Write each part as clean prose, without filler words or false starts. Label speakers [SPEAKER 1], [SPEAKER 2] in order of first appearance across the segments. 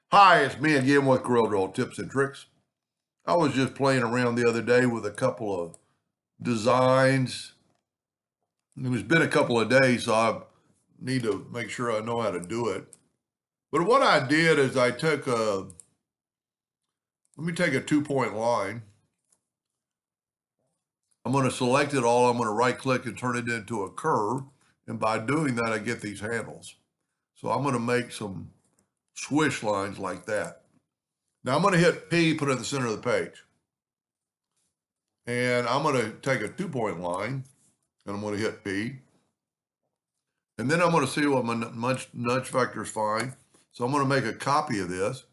[SPEAKER 1] Hi, it's me again with Corel Tips and Tricks. I was just playing around the other day with a couple of designs. It's been a couple of days, so I need to make sure I know how to do it. But what I did is I took let me take a 2-point line. I'm going to select it all. I'm going to right click and turn it into a curve. And by doing that, I get these handles. So I'm going to make some swish lines like that. Now I'm going to hit P, put it in the center of the page. And I'm going to take a 2-point line and I'm going to hit P. And then I'm going to see what my nudge factor is fine. So I'm going to make a copy of this.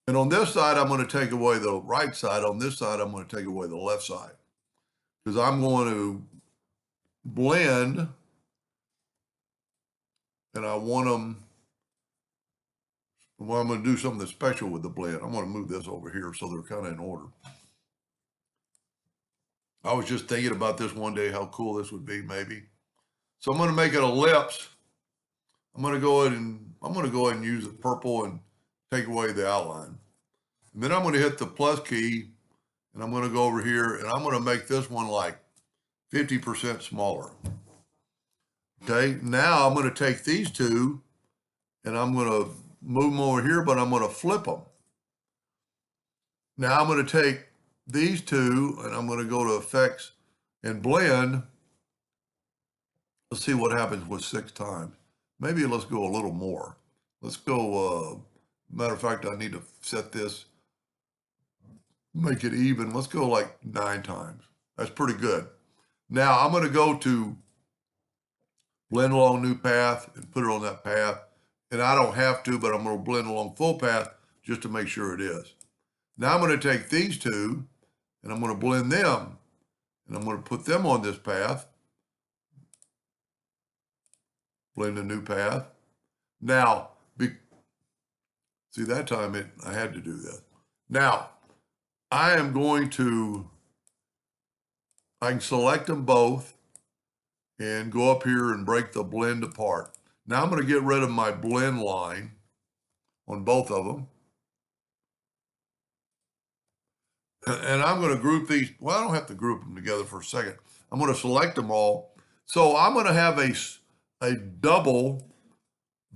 [SPEAKER 1] And on this side, I'm going to take away the right side. On this side, I'm going to take away the left side. Because I'm going to blend, and I want them, well, I'm going to do something special with the blend. I'm going to move this over here so they're kind of in order. I was just thinking about this one day, how cool this would be, maybe. So I'm going to make an ellipse. I'm going to go ahead and use the purple and take away the outline. And then I'm going to hit the plus key, and I'm going to go over here, and I'm going to make this one like 50% smaller. Okay, now I'm going to take these two, and I'm going to move them over here, but I'm going to flip them. Now I'm going to take these two, and I'm going to go to Effects and Blend. Let's see what happens with 6 times. Maybe let's go a little more. Let's go, matter of fact, I need to set this, make it even. Let's go like 9 times. That's pretty good. Now I'm going to go to blend along new path and put it on that path. And I don't have to, but I'm going to blend along full path just to make sure it is. Now I'm going to take these two and I'm going to blend them and I'm going to put them on this path. Blend a new path. Now, see that time I had to do this. Now, I can select them both and go up here and break the blend apart. Now I'm going to get rid of my blend line on both of them. And I'm going to group these. Well, I don't have to group them together for a second. I'm going to select them all. So I'm going to have a double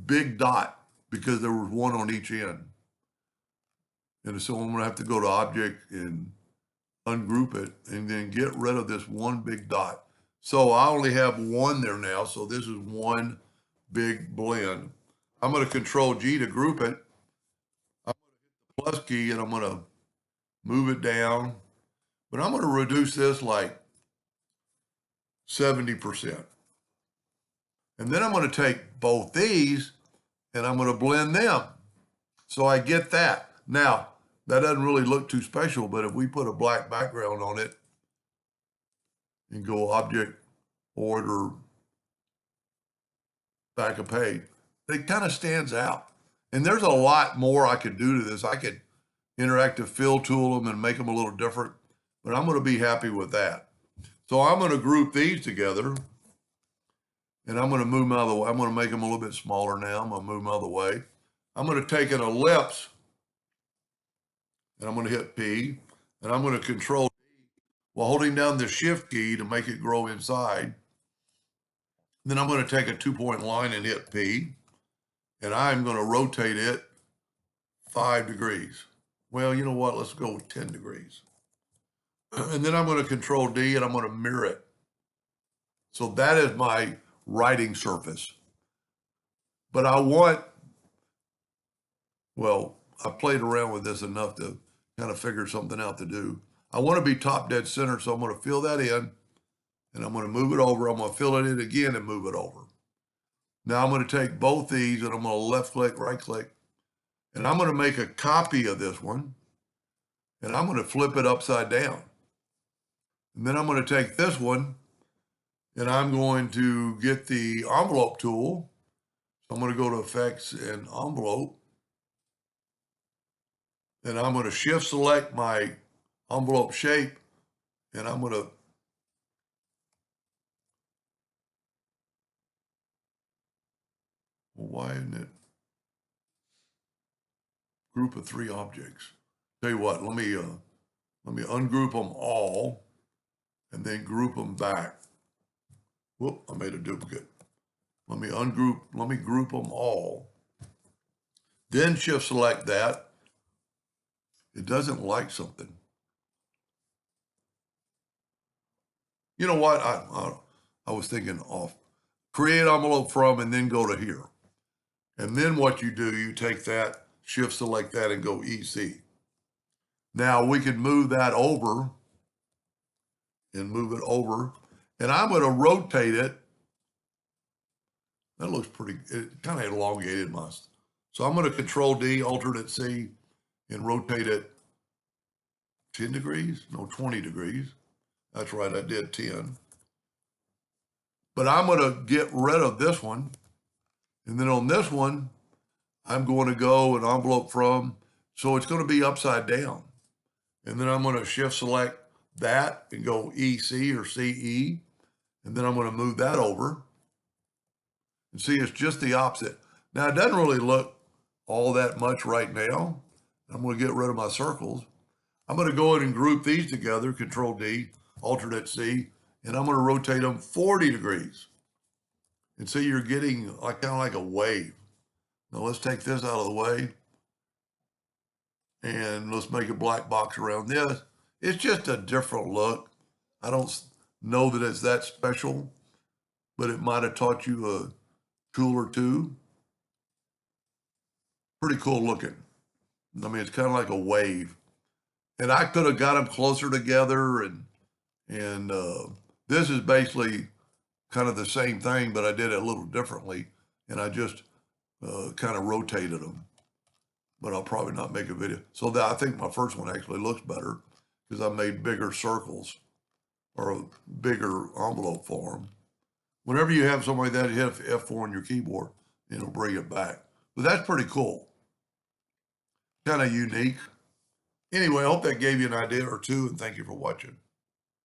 [SPEAKER 1] big dot because there was one on each end. And so I'm going to have to go to Object and ungroup it and then get rid of this one big dot. So I only have one there now. So this is one big blend. I'm going to Control G to group it. I'm going to hit the plus key and I'm going to move it down. But I'm going to reduce this like 70%. And then I'm going to take both these and I'm going to blend them. So I get that. Now, that doesn't really look too special, but if we put a black background on it and go Object, Order, back a page, it kind of stands out. And there's a lot more I could do to this. I could interactive fill tool them and make them a little different, but I'm going to be happy with that. So I'm going to group these together and I'm going to move them out of the way. I'm going to make them a little bit smaller now. I'm going to move them out of the way. I'm going to take an ellipse and I'm going to hit P and I'm going to Control D while holding down the Shift key to make it grow inside. Then I'm going to take a 2-point line and hit P and I'm going to rotate it 5 degrees. Well, you know what? Let's go with 10 degrees. And then I'm going to Control D and I'm going to mirror it. So that is my writing surface. But I played around with this enough to kind of figure something out to do. I want to be top dead center, so I'm going to fill that in and I'm going to move it over. I'm going to fill it in again and move it over. Now I'm going to take both these and I'm going to left click, right click, and I'm going to make a copy of this one and I'm going to flip it upside down. And then I'm going to take this one and I'm going to get the envelope tool. So I'm going to go to Effects and Envelope. And I'm going to shift select my envelope shape and I'm going to why isn't it? Group of 3 objects. Tell you what, let me ungroup them all and then group them back. Whoop, I made a duplicate. Let me group them all. Then shift select that. It doesn't like something. You know what? I was thinking off. Create envelope from and then go to here. And then what you do, you take that, shift select that and go EC. Now we can move that over and move it over. And I'm going to rotate it. That looks pretty, it kind of elongated my. So I'm going to Control D, Alternate C, and rotate it 10 degrees? No, 20 degrees. That's right, I did 10. But I'm going to get rid of this one. And then on this one, I'm going to go and envelope from, so it's going to be upside down. And then I'm going to shift select that and go EC or CE. And then I'm going to move that over. And see, it's just the opposite. Now, it doesn't really look all that much right now. I'm going to get rid of my circles. I'm going to go ahead and group these together, Control D, Alternate C, and I'm going to rotate them 40 degrees. And see, you're getting like kind of like a wave. Now let's take this out of the way. And let's make a black box around this. It's just a different look. I don't know that it's that special, but it might have taught you a tool or two. Pretty cool looking. I mean, it's kind of like a wave. And I could have got them closer together, and this is basically kind of the same thing, but I did it a little differently, and I just kind of rotated them. But I'll probably not make a video. So that I think my first one actually looks better because I made bigger circles or a bigger envelope for them. Whenever you have something like that, hit F4 on your keyboard, and it'll bring it back. But that's pretty cool. Kind of unique. Anyway, I hope that gave you an idea or two, and thank you for watching.